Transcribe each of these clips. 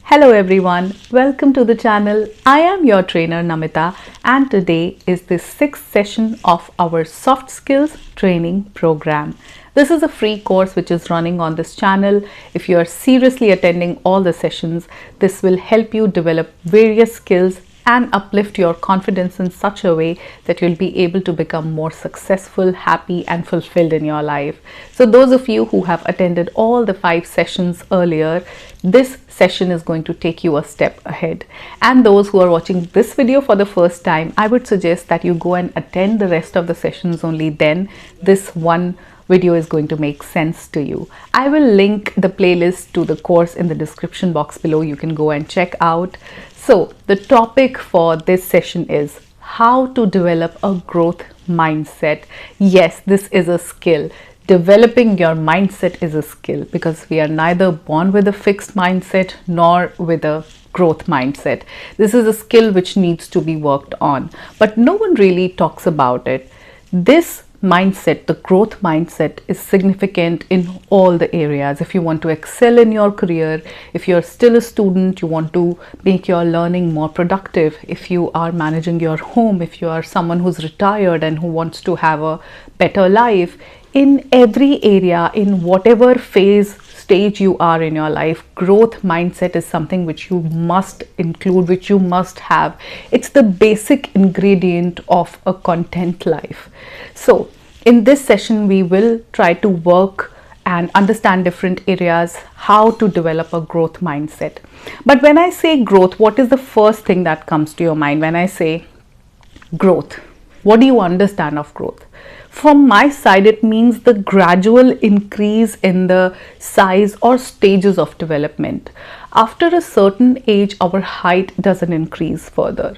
Hello everyone, welcome to the channel. I am your trainer Namita and today is the sixth session of our soft skills training program. This is a free course which is running on this channel. If you are seriously attending all the sessions, this will help you develop various skills and uplift your confidence in such a way that you'll be able to become more successful, happy and fulfilled in your life. So those of you who have attended all the 5 sessions earlier, this session is going to take you a step ahead. And those who are watching this video for the first time, I would suggest that you go and attend the rest of the sessions, only then this one video is going to make sense to you. I will link the playlist to the course in the description box below. You can go and check out. So the topic for this session is how to develop a growth mindset. Yes, this is a skill. Developing your mindset is a skill because we are neither born with a fixed mindset nor with a growth mindset. This is a skill which needs to be worked on, but no one really talks about it. This mindset, the growth mindset, is significant in all the areas. If you want to excel in your career, if you're still a student, you want to make your learning more productive, if you are managing your home, if you are someone who's retired and who wants to have a better life, in every area, in whatever stage you are in your life, growth mindset is something which you must include, which you must have. It's the basic ingredient of a content life. So in this session, we will try to work and understand different areas, how to develop a growth mindset. But when I say growth, what is the first thing that comes to your mind when I say growth? What do you understand of growth? From my side, it means the gradual increase in the size or stages of development. After a certain age, our height doesn't increase further.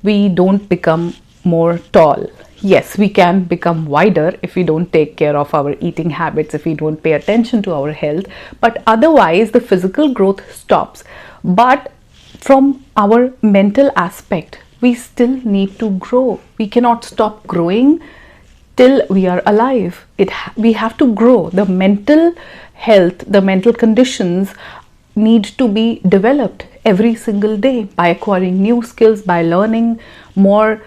We don't become more tall. Yes, we can become wider if we don't take care of our eating habits, if we don't pay attention to our health, but otherwise the physical growth stops. But from our mental aspect, we still need to grow. We cannot stop growing till we are alive. We have to grow. The mental health, the mental conditions need to be developed every single day by acquiring new skills, by learning more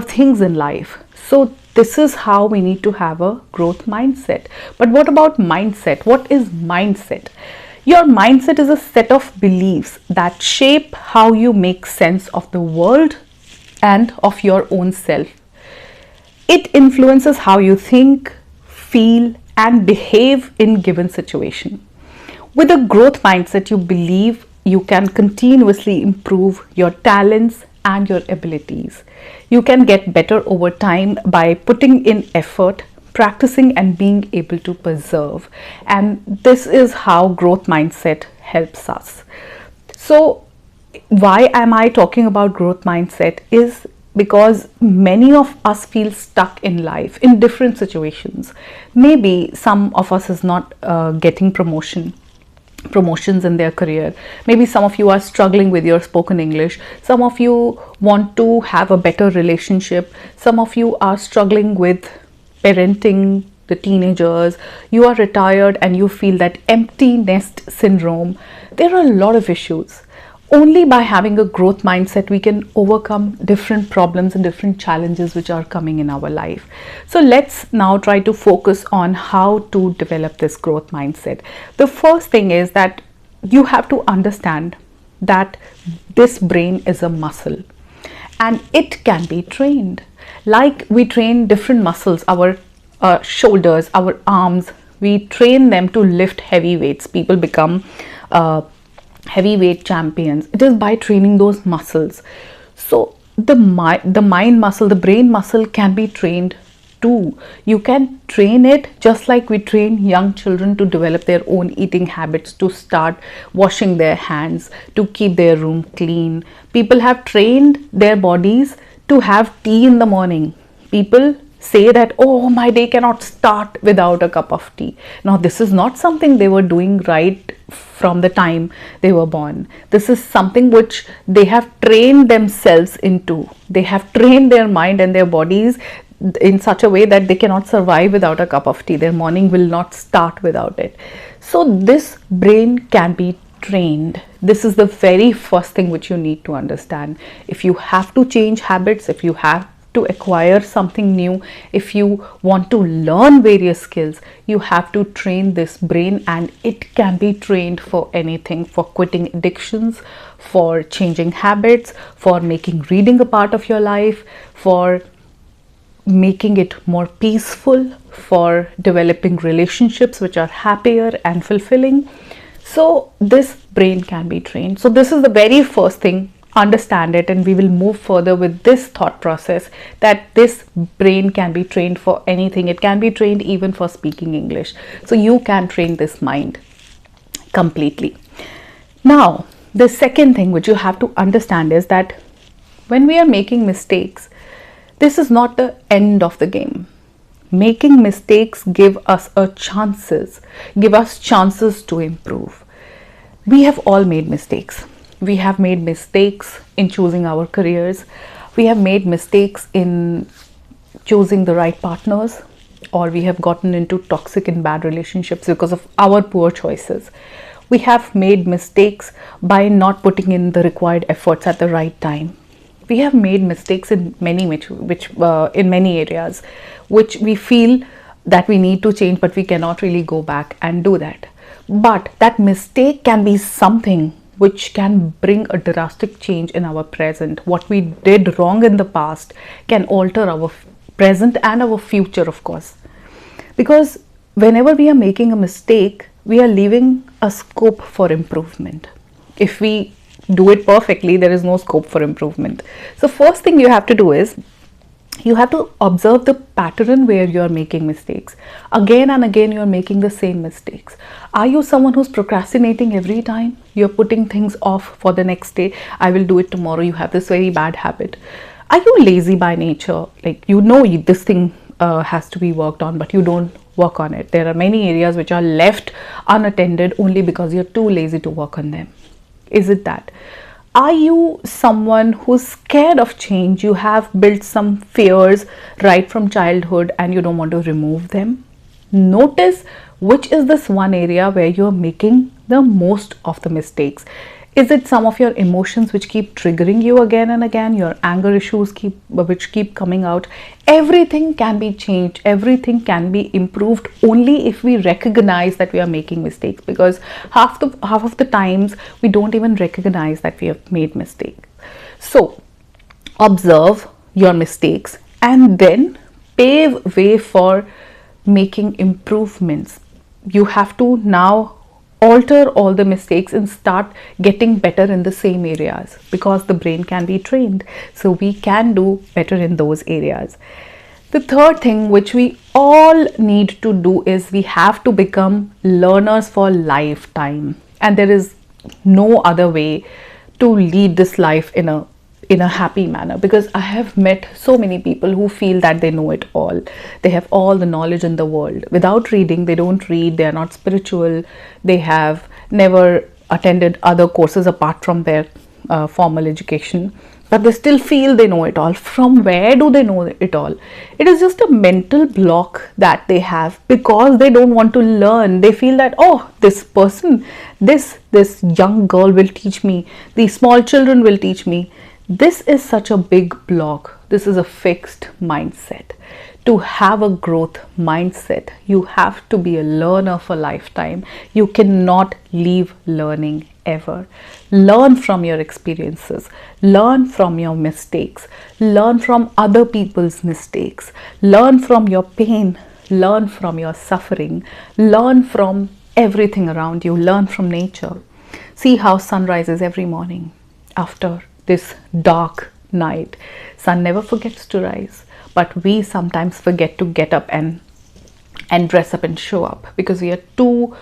things in life. So this is how we need to have a growth mindset. But what about mindset? What is mindset? Your mindset is a set of beliefs that shape how you make sense of the world and of your own self. It influences how you think, feel, and behave in given situation. With a growth mindset, you believe you can continuously improve your talents and your abilities. You can get better over time by putting in effort, practicing, and being able to persevere. And this is how growth mindset helps us. So why am I talking about growth mindset is because many of us feel stuck in life in different situations. Maybe some of us is not getting promotions in their career. Maybe some of you are struggling with your spoken English. Some of you want to have a better relationship. Some of you are struggling with parenting the teenagers. You are retired and you feel that empty nest syndrome. There are a lot of issues. Only by having a growth mindset, we can overcome different problems and different challenges which are coming in our life. So let's now try to focus on how to develop this growth mindset. The first thing is that you have to understand that this brain is a muscle and it can be trained. Like we train different muscles, our shoulders, our arms, we train them to lift heavy weights. People become heavyweight champions. It is by training those muscles. So the mind muscle, the brain muscle can be trained too. You can train it just like we train young children to develop their own eating habits, to start washing their hands, to keep their room clean. People have trained their bodies to have tea in the morning. People say that, oh, my day cannot start without a cup of tea. Now, this is not something they were doing right from the time they were born. This is something which they have trained themselves into. They have trained their mind and their bodies in such a way that they cannot survive without a cup of tea. Their morning will not start without it. So this brain can be trained. This is the very first thing which you need to understand. If you have to change habits, if you have to acquire something new, if you want to learn various skills, you have to train this brain, and it can be trained for anything, for quitting addictions, for changing habits, for making reading a part of your life, for making it more peaceful, for developing relationships which are happier and fulfilling. So this brain can be trained. So this is the very first thing. Understand it, and we will move further with this thought process that this brain can be trained for anything. It can be trained even for speaking English. So you can train this mind completely. Now, the second thing which you have to understand is that when we are making mistakes, this is not the end of the game. Making mistakes give us chances to improve. We have all made mistakes. We have made mistakes in choosing our careers. We have made mistakes in choosing the right partners, or we have gotten into toxic and bad relationships because of our poor choices. We have made mistakes by not putting in the required efforts at the right time. We have made mistakes in many areas, which we feel that we need to change, but we cannot really go back and do that. But that mistake can be something which can bring a drastic change in our present. What we did wrong in the past can alter our present and our future, of course. Because whenever we are making a mistake, we are leaving a scope for improvement. If we do it perfectly, there is no scope for improvement. So first thing you have to do is you have to observe the pattern where you are making mistakes. Again and again you are making the same mistakes. Are you someone who's procrastinating every time? You're putting things off for the next day. I will do it tomorrow. You have this very bad habit. Are you lazy by nature? Like, this thing has to be worked on, but you don't work on it. There are many areas which are left unattended only because you're too lazy to work on them. Is it that? Are you someone who's scared of change? You have built some fears right from childhood and you don't want to remove them. Notice which is this one area where you're making the most of the mistakes. Is it some of your emotions which keep triggering you again and again? Your anger issues which keep coming out? Everything can be changed. Everything can be improved only if we recognize that we are making mistakes, because half of the times we don't even recognize that we have made mistakes. So observe your mistakes and then pave way for making improvements. You have to now alter all the mistakes and start getting better in the same areas, because the brain can be trained. So we can do better in those areas. The third thing which we all need to do is we have to become learners for lifetime. And there is no other way to lead this life in a happy manner, because I have met so many people who feel that they know it all. They have all the knowledge in the world. Without reading, they don't read, they are not spiritual, they have never attended other courses apart from their formal education, but they still feel they know it all. From where do they know it all? It is just a mental block that they have because they don't want to learn. They feel that, oh, this person, this young girl will teach me, these small children will teach me. This is such a big block. This is a fixed mindset. To have a growth mindset, you have to be a learner for lifetime. You cannot leave learning ever. Learn from your experiences. Learn from your mistakes. Learn from other people's mistakes. Learn from your pain. Learn from your suffering. Learn from everything around you. Learn from nature. See how sun rises every morning after this dark night. Sun never forgets to rise, but we sometimes forget to get up and dress up and show up because we are too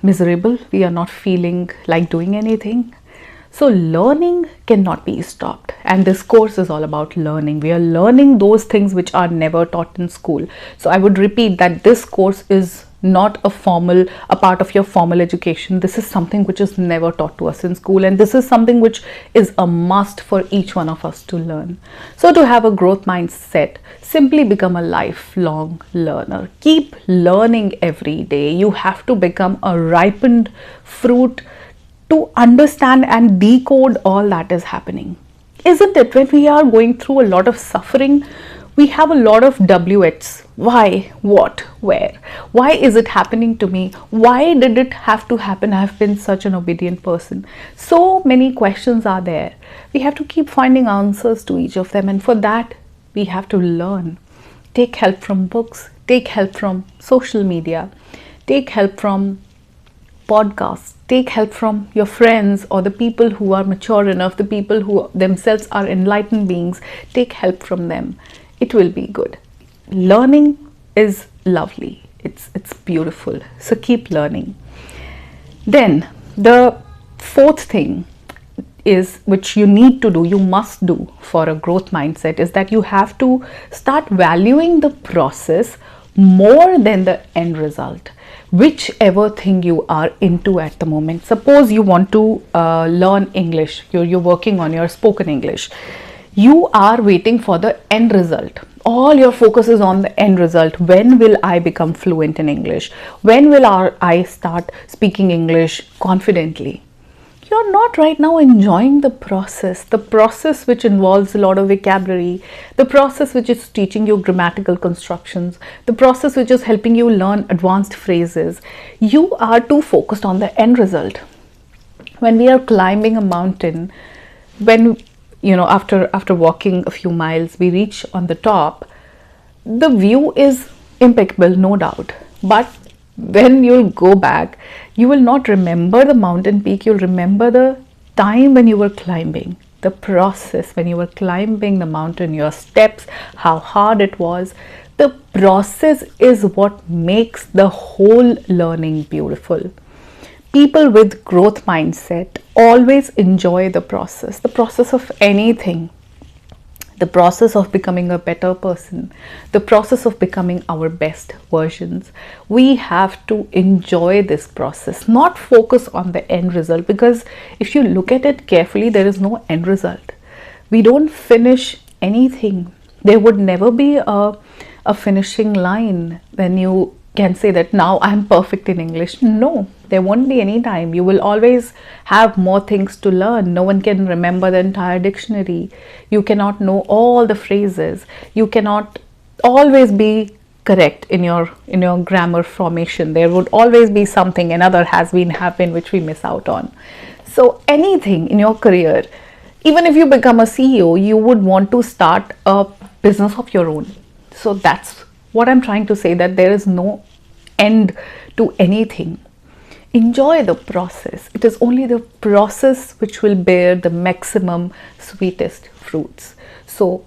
miserable. We are not feeling like doing anything. So learning cannot be stopped, and this course is all about learning. We are learning those things which are never taught in school. So I would repeat that this course is not a part of your formal education. This is something which is never taught to us in school, and this is something which is a must for each one of us to learn. So to have a growth mindset, simply become a lifelong learner. Keep learning every day. You have to become a ripened fruit to understand and decode all that is happening. Isn't it? When we are going through a lot of suffering, we have a lot of WHs. Why? What? Where? Why is it happening to me? Why did it have to happen? I have been such an obedient person. So many questions are there. We have to keep finding answers to each of them, and for that, we have to learn. Take help from books, take help from social media, take help from podcasts, take help from your friends or the people who are mature enough, the people who themselves are enlightened beings. Take help from them. It will be good. Learning is lovely. It's beautiful. So keep learning. Then the fourth thing is, which you need to do, you must do for a growth mindset, is that you have to start valuing the process more than the end result. Whichever thing you are into at the moment. Suppose you want to learn English, you're working on your spoken English. You are waiting for the end result. All your focus is on the end result. When will I become fluent in English? When will I start speaking English confidently? You're not right now enjoying the process which involves a lot of vocabulary, the process which is teaching you grammatical constructions, the process which is helping you learn advanced phrases. You are too focused on the end result. When we are climbing a mountain, when after walking a few miles, we reach on the top, the view is impeccable, no doubt. But when you'll go back, you will not remember the mountain peak. You'll remember the time when you were climbing, the process when you were climbing the mountain, your steps, how hard it was. The process is what makes the whole learning beautiful. People with growth mindset always enjoy the process of anything. The process of becoming a better person, the process of becoming our best versions. We have to enjoy this process, not focus on the end result, because if you look at it carefully, there is no end result. We don't finish anything. There would never be a finishing line when you can say that now I'm perfect in English. No, there won't be any time. You will always have more things to learn. No one can remember the entire dictionary. You cannot know all the phrases. You cannot always be correct in your grammar formation. There would always be something, another has been happened which we miss out on. So anything in your career, even if you become a CEO, you would want to start a business of your own. So that's what I'm trying to say, that there is no end to anything. Enjoy the process. It is only the process which will bear the maximum sweetest fruits. So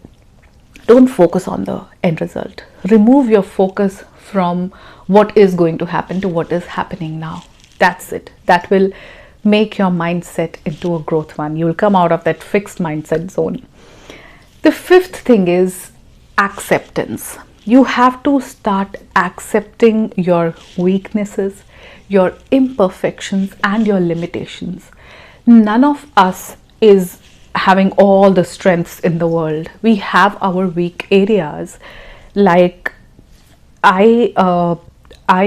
don't focus on the end result. Remove your focus from what is going to happen to what is happening now. That's it. That will make your mindset into a growth one. You will come out of that fixed mindset zone. The fifth thing is acceptance. You have to start accepting your weaknesses, your imperfections, and your limitations. None of us is having all the strengths in the world. We have our weak areas. Like I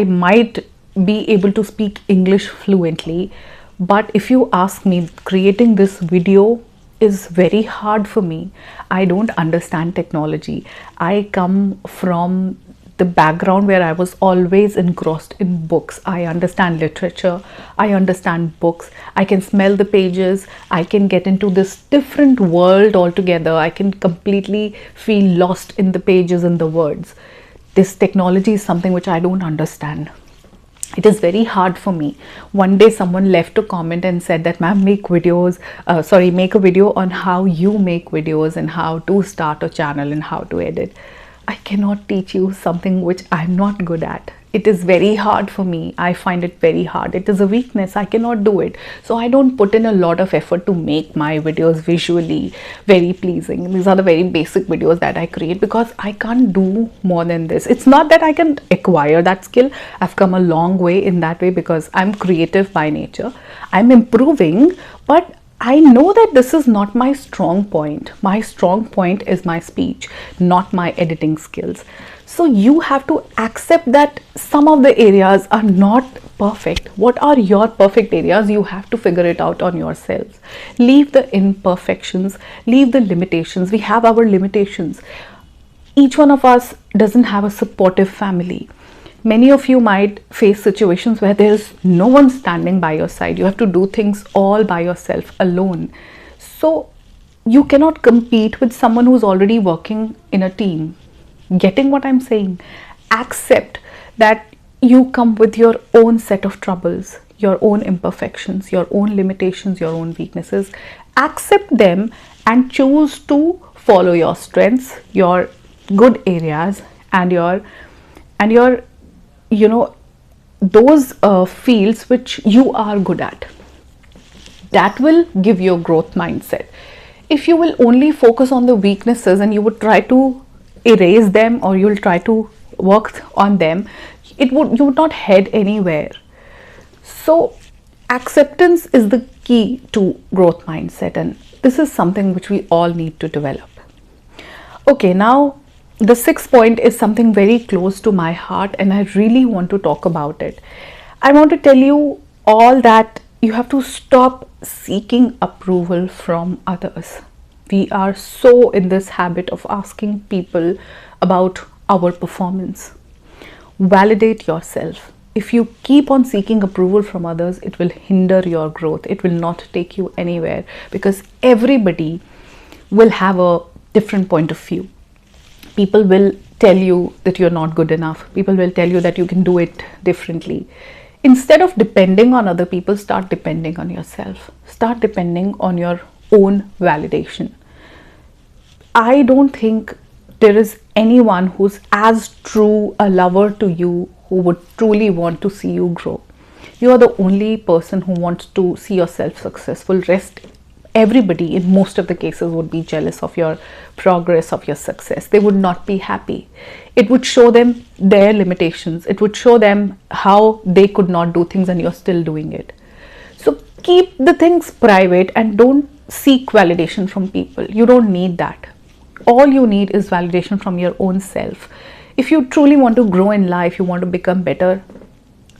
might be able to speak English fluently, but if you ask me, creating this video is very hard for me. I don't understand technology. I come from the background where I was always engrossed in books. I understand literature. I understand books. I can smell the pages. I can get into this different world altogether. I can completely feel lost in the pages and the words. This technology is something which I don't understand. It is very hard for me. One day someone left a comment and said that, ma'am, make a video on how you make videos and how to start a channel and how to edit. I cannot teach you something which I'm not good at. it is very hard for me. I find it very hard. It is a weakness. I cannot do it. So I don't put in a lot of effort to make my videos visually very pleasing. These are the very basic videos that I create because I can't do more than this. It's not that I can acquire that skill. I've come a long way in that way because I'm creative by nature. I'm improving, but I know that this is not my strong point. My strong point is my speech, not my editing skills. So you have to accept that some of the areas are not perfect. What are your perfect areas? You have to figure it out on yourselves. Leave the imperfections, leave the limitations. We have our limitations. Each one of us doesn't have a supportive family. Many of you might face situations where there's no one standing by your side. You have to do things all by yourself, alone. So you cannot compete with someone who's already working in a team. Getting what I'm saying? Accept that you come with your own set of troubles, your own imperfections, your own limitations, your own weaknesses. Accept them and choose to follow your strengths, your good areas, and your those fields which you are good at. That will give you a growth mindset. If you will only focus on the weaknesses and you would try to erase them, or you'll try to work on them, you would not head anywhere. So acceptance is the key to growth mindset, and this is something which we all need to develop. Okay, now the sixth point is something very close to my heart, and I really want to talk about it. I want to tell you all that you have to stop seeking approval from others. We are so in this habit of asking people about our performance. Validate yourself. If you keep on seeking approval from others, it will hinder your growth. It will not take you anywhere because everybody will have a different point of view. People will tell you that you're not good enough. People will tell you that you can do it differently. Instead of depending on other people, start depending on yourself. Start depending on your own validation. I don't think there is anyone who's as true a lover to you who would truly want to see you grow. You are the only person who wants to see yourself successful. Everybody in most of the cases would be jealous of your progress, of your success. They would not be happy. It would show them their limitations. It would show them how they could not do things and you're still doing it. So keep the things private and don't seek validation from people. You don't need that. All you need is validation from your own self. If you truly want to grow in life, you want to become better,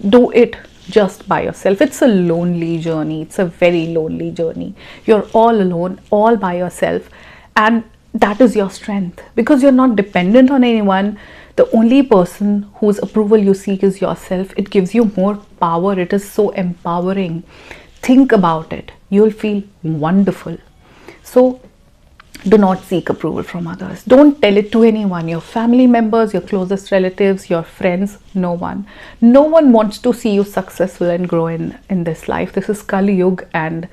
do it just by yourself. It's a lonely journey. It's a very lonely journey. You're all alone, all by yourself, and that is your strength because you're not dependent on anyone. The only person whose approval you seek is yourself. It gives you more power. It is so empowering. Think about it. You'll feel wonderful. So do not seek approval from others. Don't tell it to anyone, your family members, your closest relatives, your friends, no one. No one wants to see you successful and grow in this life. This is Kali Yuga and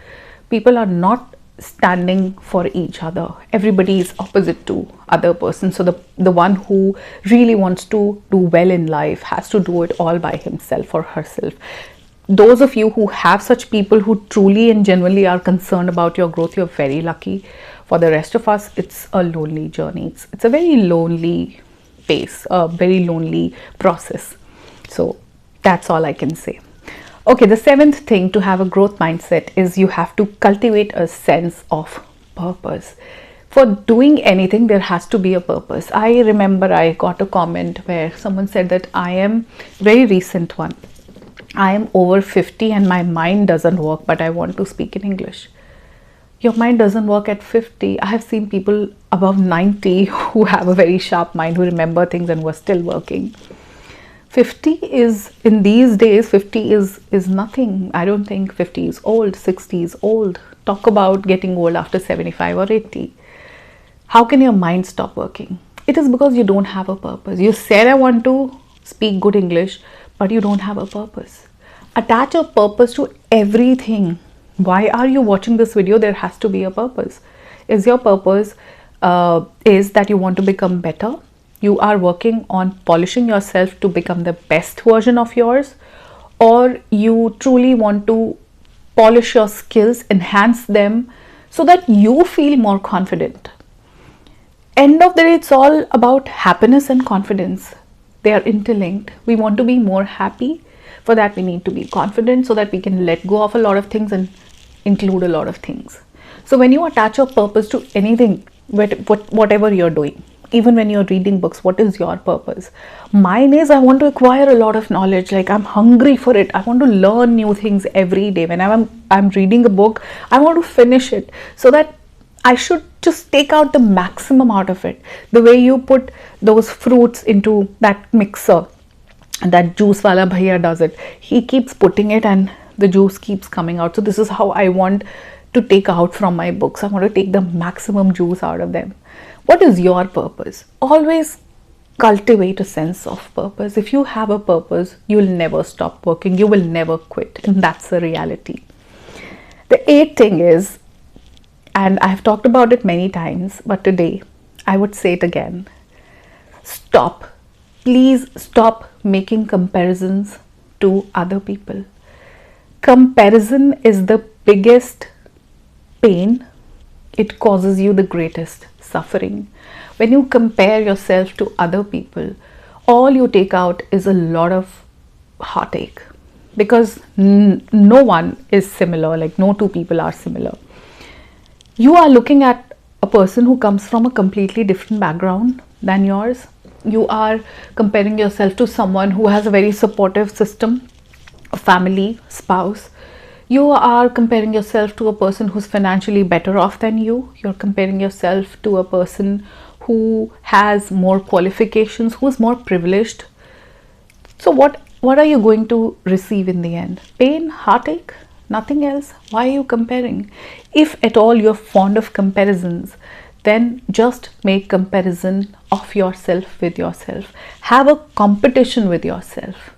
people are not standing for each other. Everybody is opposite to other person. So the one who really wants to do well in life has to do it all by himself or herself. Those of you who have such people who truly and genuinely are concerned about your growth, you're very lucky. For the rest of us, it's a lonely journey. It's a very lonely pace, a very lonely process. So that's all I can say. Okay, the seventh thing to have a growth mindset is you have to cultivate a sense of purpose. For doing anything, there has to be a purpose. I remember I got a comment where someone said that I am, very recent one, I am over 50 and my mind doesn't work, but I want to speak in English. Your mind doesn't work at 50. I have seen people above 90 who have a very sharp mind, who remember things and who are still working. 50 is, in these days, 50 is nothing. I don't think 50 is old, 60 is old. Talk about getting old after 75 or 80. How can your mind stop working? It is because you don't have a purpose. You said I want to speak good English, but you don't have a purpose. Attach a purpose to everything. Why are you watching this video? There has to be a purpose. Is your purpose is that you want to become better? you are working on polishing yourself to become the best version of yours, or you truly want to polish your skills, enhance them so that you feel more confident. End of the day, it's all about happiness and confidence. They are interlinked. We want to be more happy. For that, we need to be confident so that we can let go of a lot of things and include a lot of things. So when you attach your purpose to anything, whatever you're doing, even when you're reading books, what is your purpose? Mine is, I want to acquire a lot of knowledge. Like, I'm hungry for it. I want to learn new things every day. When I'm reading a book, I want to finish it so that I should just take out the maximum out of it. The way you put those fruits into that mixer, that juice wala bhaiya does it. He keeps putting it and the juice keeps coming out. So this is how I want to take out from my books. I want to take the maximum juice out of them. What is your purpose? Always cultivate a sense of purpose. If you have a purpose, you will never stop working. You will never quit. And that's the reality. The eighth thing is, and I've talked about it many times, but today I would say it again. Stop. Please stop making comparisons to other people. Comparison is the biggest pain. It causes you the greatest suffering. When you compare yourself to other people, all you take out is a lot of heartache, because no one is similar. Like, no two people are similar. You are looking at a person who comes from a completely different background than yours. You are comparing yourself to someone who has a very supportive system, a family, spouse. You are comparing yourself to a person who's financially better off than you. You're comparing yourself to a person who has more qualifications, who's more privileged. So what are you going to receive in the end? Pain, heartache, nothing else. Why are you comparing? If at all you're fond of comparisons, then just make comparison of yourself with yourself. Have a competition with yourself.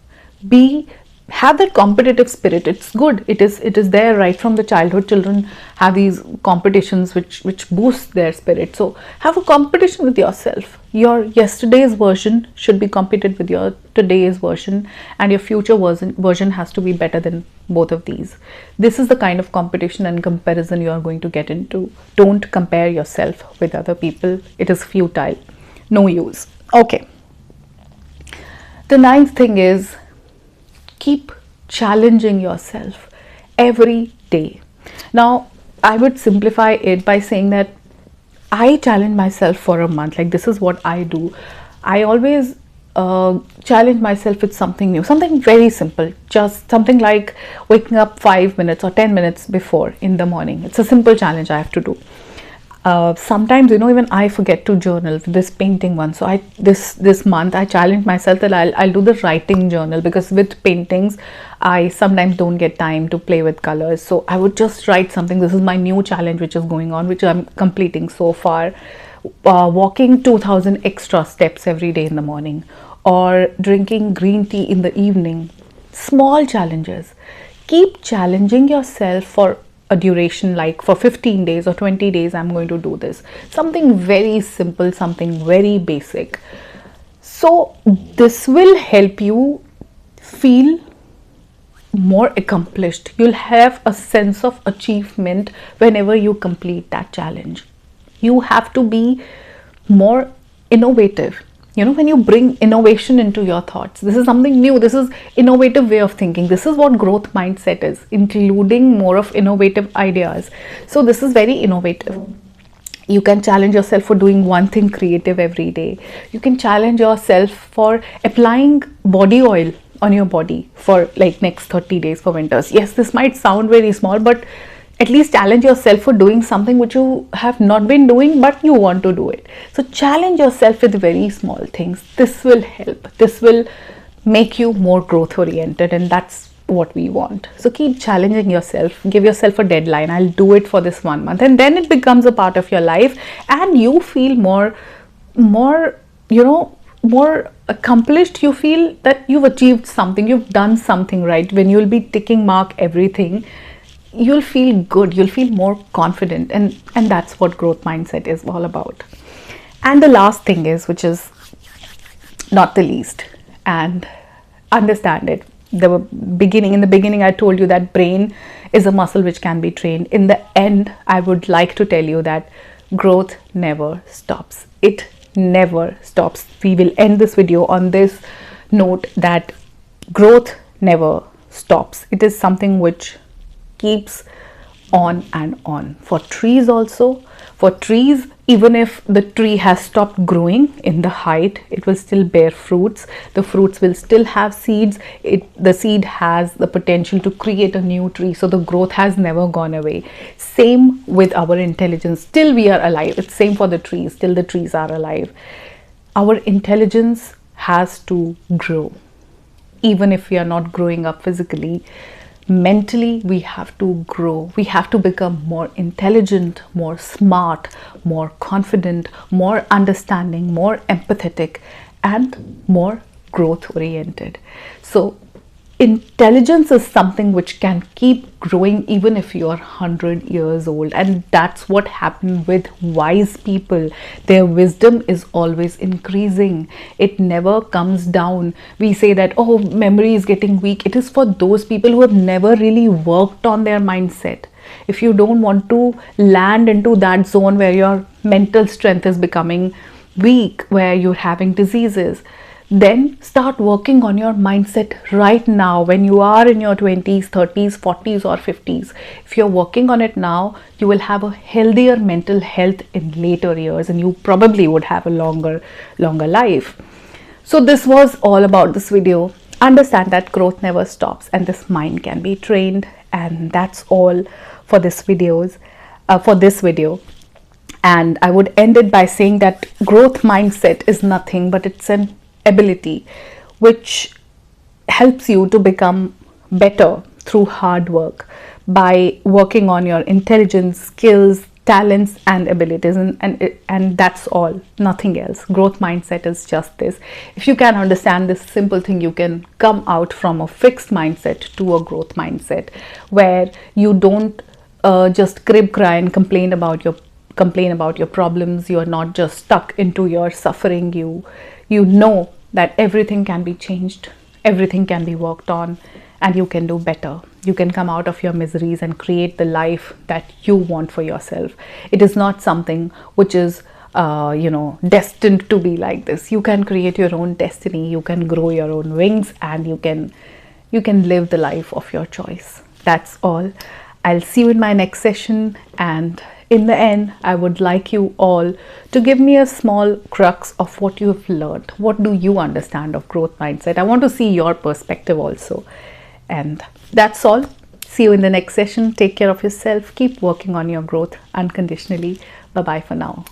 Have that competitive spirit. It's good. It is there right from the childhood. Children have these competitions which boost their spirit. So have a competition with yourself. Your yesterday's version should be competed with your today's version, and your future version has to be better than both of these. This is the kind of competition and comparison you are going to get into. Don't compare yourself with other people. It is futile. No use. Okay. The ninth thing is, keep challenging yourself every day. Now, I would simplify it by saying that I challenge myself for a month. Like, this is what I do. I always challenge myself with something new, something very simple, just something like waking up 5 minutes or 10 minutes before in the morning. It's a simple challenge I have to do. Sometimes, even I forget to journal. This painting one, so this month I challenge myself that I'll do the writing journal, because with paintings I sometimes don't get time to play with colors. So I would just write something. This is my new challenge which is going on, which I'm completing so far. Walking 2000 extra steps every day in the morning, or drinking green tea in the evening. Small challenges. Keep challenging yourself for a duration, like for 15 days or 20 days I'm going to do this. Something very simple, something very basic. So this will help you feel more accomplished. You'll have a sense of achievement whenever you complete that challenge. You have to be more innovative. When you bring innovation into your thoughts, this is something new. This is innovative way of thinking. This is what growth mindset is, including more of innovative ideas. So this is very innovative. You can challenge yourself for doing one thing creative every day. You can challenge yourself for applying body oil on your body for like next 30 days for winters. Yes, this might sound very small, but at least challenge yourself for doing something which you have not been doing, but you want to do it. So challenge yourself with very small things. This will help. This will make you more growth oriented, and that's what we want. So keep challenging yourself. Give yourself a deadline. I'll do it for this 1 month, and then it becomes a part of your life, and you feel more accomplished. You feel that you've achieved something. You've done something right. When you'll be ticking mark everything, you'll feel good, you'll feel more confident, and that's what growth mindset is all about. And the last thing is, which is not the least. And understand it. In the beginning, I told you that brain is a muscle which can be trained. In the end, I would like to tell you that growth never stops. It never stops. We will end this video on this note that growth never stops. It is something which keeps on and on. For trees also, for trees, even if the tree has stopped growing in the height, it will still bear fruits. The fruits will still have seeds. The seed has the potential to create a new tree. So the growth has never gone away. Same with our intelligence. Still we are alive. It's same for the trees. Still the trees are alive. Our intelligence has to grow. Even if we are not growing up physically, mentally we have to grow. We have to become more intelligent, more smart, more confident, more understanding, more empathetic, and more growth oriented. So intelligence is something which can keep growing even if you are 100 years old, and that's what happened with wise people. Their wisdom is always increasing. It never comes down. We say that, oh, memory is getting weak. It is for those people who have never really worked on their mindset. If you don't want to land into that zone where your mental strength is becoming weak, where you're having diseases, then start working on your mindset right now when you are in your 20s, 30s, 40s or 50s. If you're working on it now, you will have a healthier mental health in later years, and you probably would have a longer life. So this was all about this video. Understand that growth never stops and this mind can be trained, and that's all for this video. And I would end it by saying that growth mindset is nothing but it's an ability which helps you to become better through hard work by working on your intelligence, skills, talents and abilities, and that's all, nothing else. Growth mindset is just this. If you can understand this simple thing, you can come out from a fixed mindset to a growth mindset where you don't just crib, cry and complain about your problems. You are not just stuck into your suffering. You know that everything can be changed, everything can be worked on, and you can do better. You can come out of your miseries and create the life that you want for yourself. It is not something which is destined to be like this. You can create your own destiny, you can grow your own wings, and you can live the life of your choice. That's all. I'll see you in my next session, and in the end, I would like you all to give me a small crux of what you have learned. What do you understand of growth mindset? I want to see your perspective also. And that's all. See you in the next session. Take care of yourself. Keep working on your growth unconditionally. Bye-bye for now.